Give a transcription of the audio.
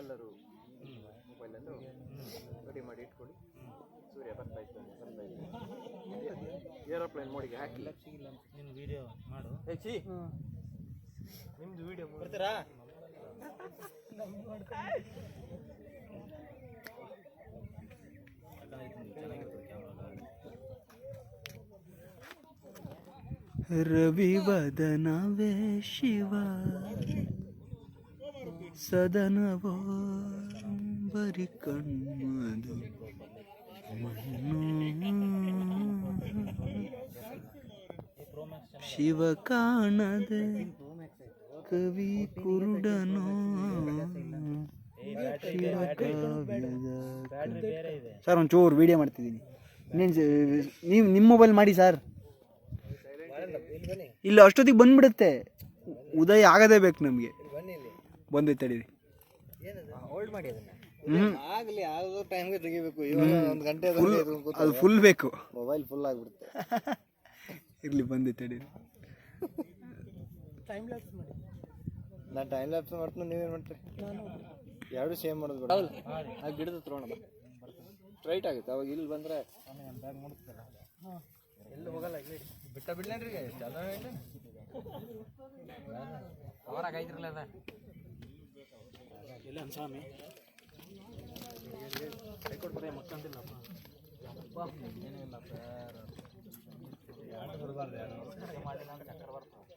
ಎಲ್ಲರೂ ಮೊಬೈಲನ್ನು ರೆಡಿ ಮಾಡಿ ಇಟ್ಕೊಳ್ಳಿ. ಸೂರ್ಯ ಬರ್ತಾ ಇದ್ದಾನೆ. ಏರೋಪ್ಲೇನ್ ಮೋಡಿಗೆ ಹಾಕಿ ನೀನು ವಿಡಿಯೋ ಮಾಡು. ನಿಮ್ದು ವಿಡಿಯೋ ಬರ್ತೀರಾ? ರವಿವದನವೇ ಶಿವ ಸದನವೋ ಬರಿ ಕಣ್ಣದು ಮಣ್ಣು ಶಿವ ಕಾಣದೆ ಕವಿ ಕುರುಡನೋ ಶಿವ ಕಾವ್ಯದ. ಸರ್ ಒಂಚೂರು ವಿಡಿಯೋ ಮಾಡ್ತಿದ್ದೀನಿ. ನೀವು ನಿಮ್ಮ ಮೊಬೈಲ್ ಮಾಡಿ ಸರ್. ಇಲ್ಲ ಅಷ್ಟೊತ್ತಿಗೆ ಬಂದ್ಬಿಡುತ್ತೆ. ಉದಯ ಆಗದೇ ಬೇಕು ನಮಗೆ. ಬಂದೈತೆ ತಡೀರಿ. ಅದು ಫುಲ್ ಬೇಕು. ಮೊಬೈಲ್ ಫುಲ್ ಆಗಿಬಿಡುತ್ತೆ. ಇರ್ಲಿ ಬಂದೈತೆ ತಡೀರಿ. ನಾನು ಟೈಮ್ ಲ್ಯಾಪ್ಸ್ ಮಾಡ್ತೀನಿ. ನೀವೇನು ಮಾಡ್ತೀರಿ? ಎರಡು ಸೇಮ್ ಮಾಡೋದು ಆ ಗಿಡದ ತರೋಣ. ಸ್ಟ್ರೈಟ್ ಆಗುತ್ತೆ. ಅವಾಗ ಇಲ್ಲಿ ಬಂದರೆ ಎಲ್ಲಿ ಹೋಗಲ್ಲ. ಬಿಟ್ಟ ಬಿಡ್ಲೇನ್ರಿ ಚೆನ್ನಾಗಿ ಅವರಾಗೈತಿರಲ್ಲ ಅದ ಇಲ್ಲ ಸ್ವಾಮಿ ಕೈ ಕೊಡ್ಬಾರ ಮಕ್ಕಂದಿಲ್ಲಪ್ಪ. ಏನಿಲ್ಲಪ್ಪ ಯಾರು ಬರಬಾರ್ದು. ಯಾರು ಮಾಡಿಲ್ಲ ಅಂದ್ರೆ ಚಕ್ಕರ್ ಬರ್ತದೆ.